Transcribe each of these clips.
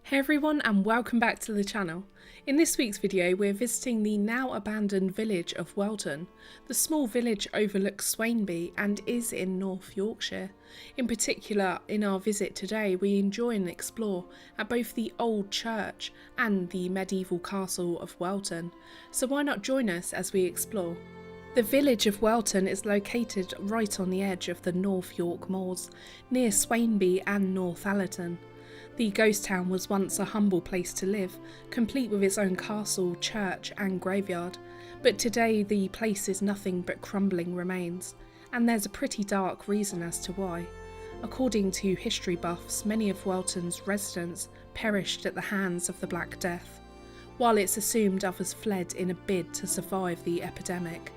Hey everyone, and welcome back to the channel. In this week's video we're visiting the now abandoned village of Whorlton. The small village overlooks Swainby and is in North Yorkshire. In particular, in our visit today we enjoy and explore at both the old church and the medieval castle of Whorlton, so why not join us as we explore. The village of Whorlton is located right on the edge of the North York moors, near Swainby and North Allerton. The ghost town was once a humble place to live, complete with its own castle, church and graveyard, but today the place is nothing but crumbling remains, and there's a pretty dark reason as to why. According to history buffs, many of Whorlton's residents perished at the hands of the Black Death, while it's assumed others fled in a bid to survive the epidemic.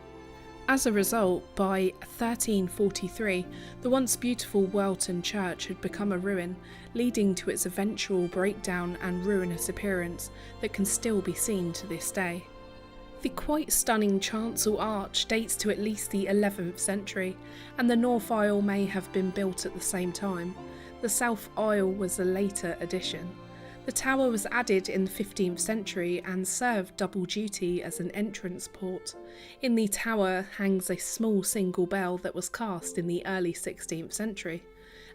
As a result, by 1343, the once beautiful Whorlton church had become a ruin, leading to its eventual breakdown and ruinous appearance that can still be seen to this day. The quite stunning chancel arch dates to at least the 11th century, and the north aisle may have been built at the same time. The south aisle was a later addition. The tower was added in the 15th century and served double duty as an entrance port. In the tower hangs a small single bell that was cast in the early 16th century.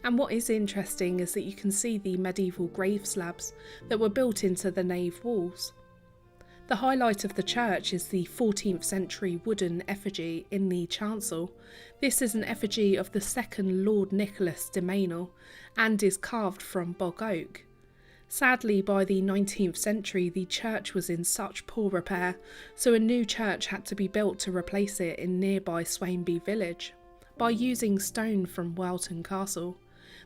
And what is interesting is that you can see the medieval grave slabs that were built into the nave walls. The highlight of the church is the 14th century wooden effigy in the chancel. This is an effigy of the second Lord Nicholas de Meynell and is carved from bog oak. Sadly, by the 19th century the church was in such poor repair, so a new church had to be built to replace it in nearby Swainby village, by using stone from Whorlton Castle.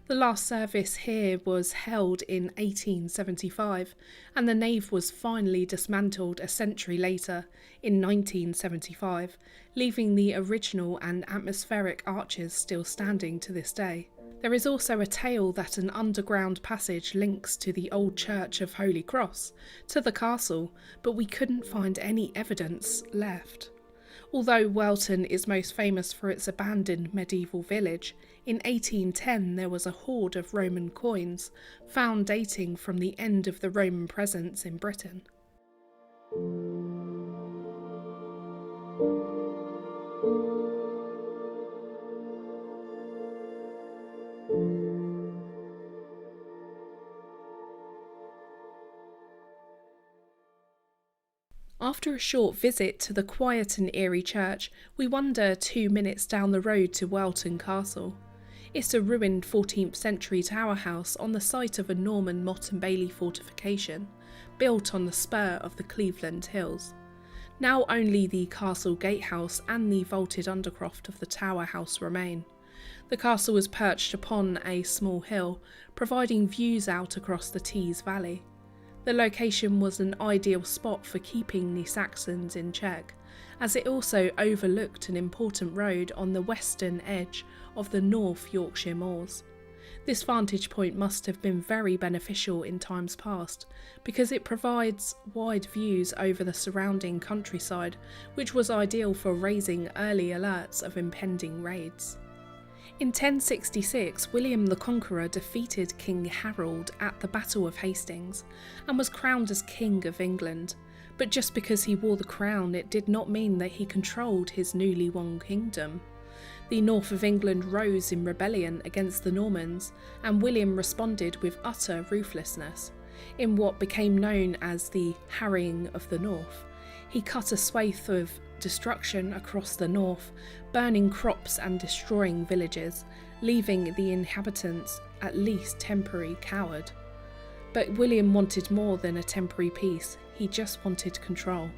The last service here was held in 1875, and the nave was finally dismantled a century later, in 1975, leaving the original and atmospheric arches still standing to this day. There is also a tale that an underground passage links to the old church of Holy Cross to the castle, but we couldn't find any evidence left. Although Whorlton is most famous for its abandoned medieval village, in 1810 there was a hoard of Roman coins found dating from the end of the Roman presence in Britain. After a short visit to the quiet and eerie church, we wander 2 minutes down the road to Whorlton Castle. It's a ruined 14th century tower house on the site of a Norman motte-and-bailey fortification, built on the spur of the Cleveland Hills. Now only the castle gatehouse and the vaulted undercroft of the tower house remain. The castle is perched upon a small hill, providing views out across the Tees Valley. The location was an ideal spot for keeping the Saxons in check, as it also overlooked an important road on the western edge of the North Yorkshire moors. This vantage point must have been very beneficial in times past, because it provides wide views over the surrounding countryside, which was ideal for raising early alerts of impending raids. In 1066, William the Conqueror defeated King Harold at the Battle of Hastings and was crowned as King of England, but just because he wore the crown it did not mean that he controlled his newly won kingdom. The north of England rose in rebellion against the Normans, and William responded with utter ruthlessness, in what became known as the Harrying of the North. He cut a swathe of destruction across the north, burning crops and destroying villages, leaving the inhabitants at least temporarily cowed. But William wanted more than a temporary peace, he just wanted control.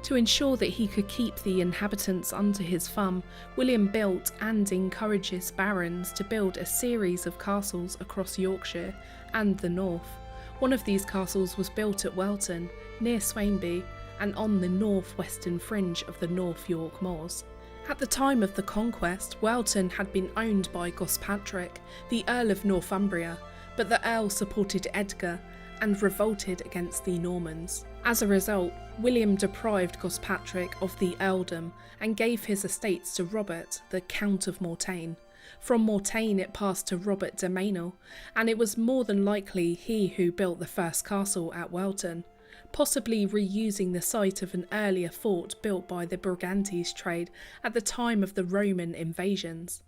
To ensure that he could keep the inhabitants under his thumb, William built and encouraged his barons to build a series of castles across Yorkshire and the north. One of these castles was built at Whorlton, near Swainby, and on the northwestern fringe of the North York moors. At the time of the conquest, Whorlton had been owned by Gospatrick, the Earl of Northumbria, but the Earl supported Edgar and revolted against the Normans. As a result, William deprived Gospatrick of the earldom and gave his estates to Robert, the Count of Mortain. From Mortain it passed to Robert de Meynell, and it was more than likely he who built the first castle at Whorlton, possibly reusing the site of an earlier fort built by the Brigantes trade at the time of the Roman invasions.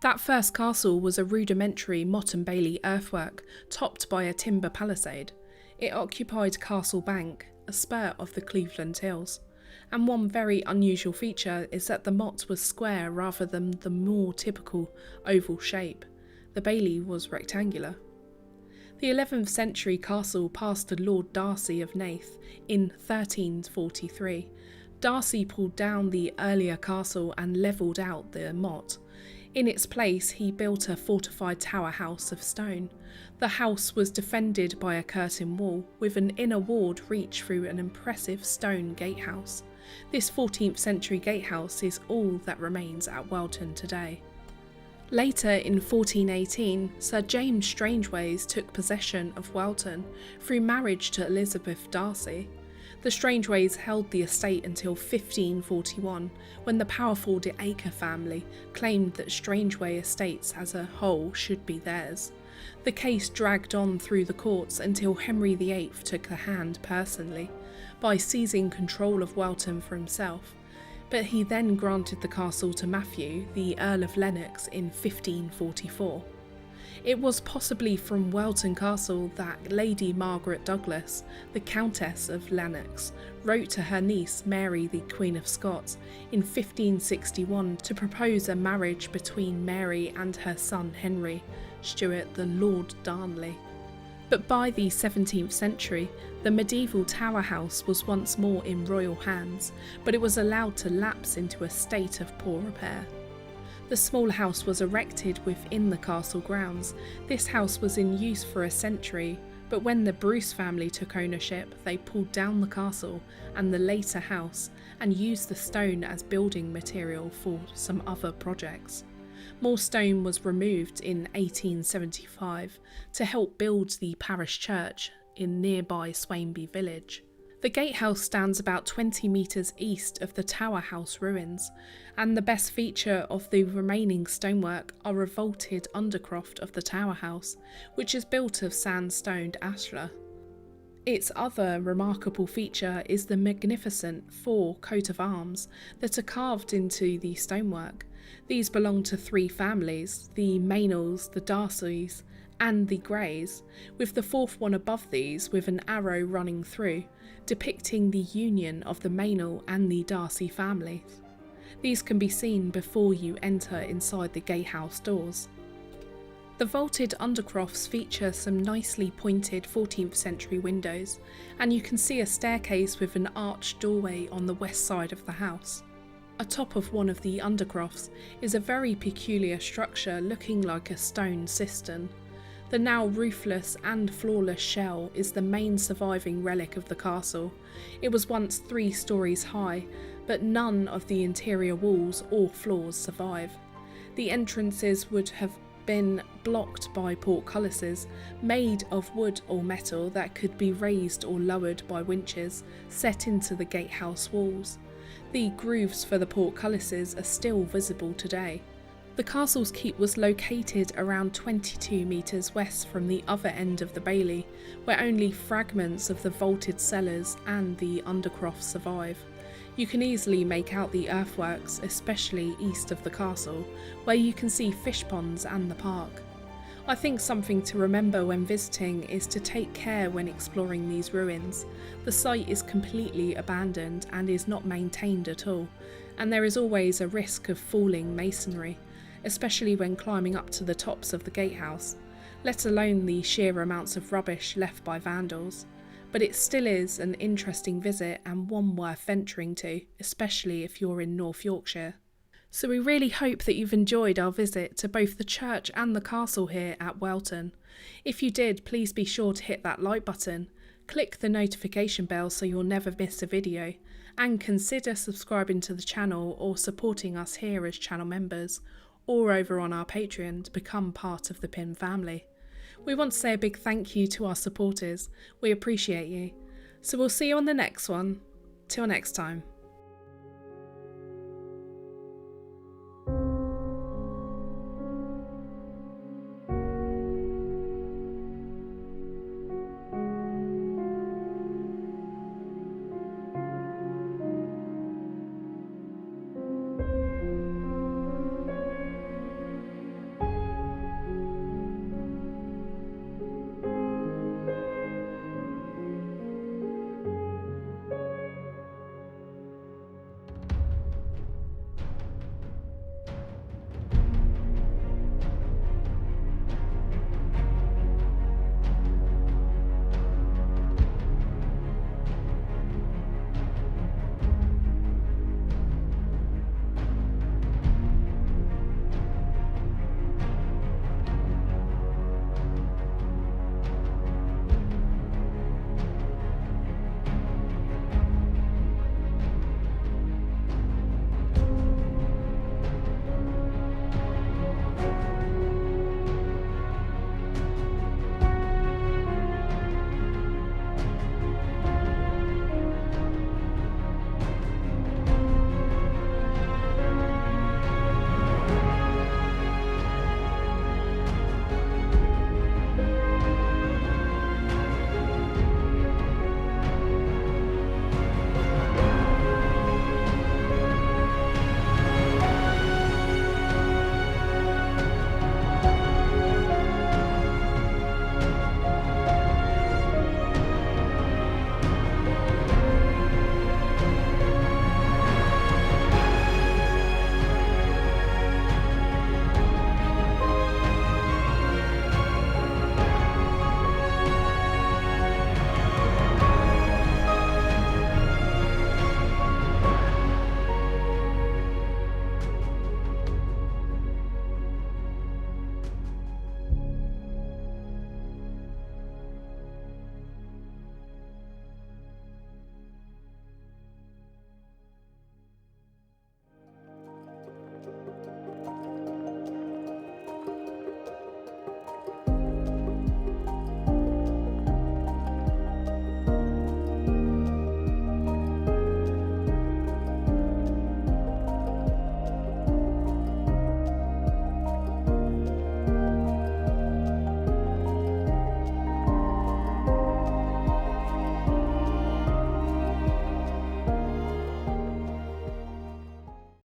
That first castle was a rudimentary motte-and-bailey earthwork topped by a timber palisade. It occupied Castle Bank, a spur of the Cleveland Hills, and one very unusual feature is that the motte was square rather than the more typical oval shape. The bailey was rectangular. The 11th century castle passed to Lord Darcy of Nath in 1343. Darcy pulled down the earlier castle and levelled out the motte. In its place, he built a fortified tower house of stone. The house was defended by a curtain wall, with an inner ward reached through an impressive stone gatehouse. This 14th century gatehouse is all that remains at Whorlton today. Later in 1418, Sir James Strangeways took possession of Whorlton through marriage to Elizabeth Darcy. The Strangeways held the estate until 1541, when the powerful de Acre family claimed that Strangeway estates as a whole should be theirs. The case dragged on through the courts until Henry VIII took the hand personally, by seizing control of Whorlton for himself, but he then granted the castle to Matthew, the Earl of Lennox, in 1544. It was possibly from Whorlton Castle that Lady Margaret Douglas, the Countess of Lennox, wrote to her niece Mary, the Queen of Scots, in 1561 to propose a marriage between Mary and her son Henry, Stuart the Lord Darnley. But by the 17th century, the medieval tower house was once more in royal hands, but it was allowed to lapse into a state of poor repair. The small house was erected within the castle grounds. This house was in use for a century, but when the Bruce family took ownership, they pulled down the castle and the later house and used the stone as building material for some other projects. More stone was removed in 1875 to help build the parish church in nearby Swainby village. The gatehouse stands about 20 metres east of the tower house ruins, and the best feature of the remaining stonework are a vaulted undercroft of the tower house, which is built of sandstone ashlar. Its other remarkable feature is the magnificent 4 coat of arms that are carved into the stonework. These belong to 3 families, the Meynells, the Darcys, and the Greys, with the 4th one above these with an arrow running through, depicting the union of the Meynell and the Darcy families. These can be seen before you enter inside the gatehouse doors. The vaulted undercrofts feature some nicely pointed 14th century windows, and you can see a staircase with an arched doorway on the west side of the house. Atop of one of the undercrofts is a very peculiar structure looking like a stone cistern. The now roofless and floorless shell is the main surviving relic of the castle. It was once 3 stories high, but none of the interior walls or floors survive. The entrances would have been blocked by portcullises made of wood or metal that could be raised or lowered by winches set into the gatehouse walls. The grooves for the portcullises are still visible today. The castle's keep was located around 22 metres west from the other end of the bailey, where only fragments of the vaulted cellars and the undercroft survive. You can easily make out the earthworks, especially east of the castle, where you can see fish ponds and the park. I think something to remember when visiting is to take care when exploring these ruins. The site is completely abandoned and is not maintained at all, and there is always a risk of falling masonry, especially when climbing up to the tops of the gatehouse, let alone the sheer amounts of rubbish left by vandals. But it still is an interesting visit and one worth venturing to, especially if you're in North Yorkshire. So we really hope that you've enjoyed our visit to both the church and the castle here at Whorlton. If you did, please be sure to hit that like button, click the notification bell so you'll never miss a video, and consider subscribing to the channel or supporting us here as channel members, or over on our Patreon to become part of the PIN family. We want to say a big thank you to our supporters. We appreciate you. So we'll see you on the next one. Till next time.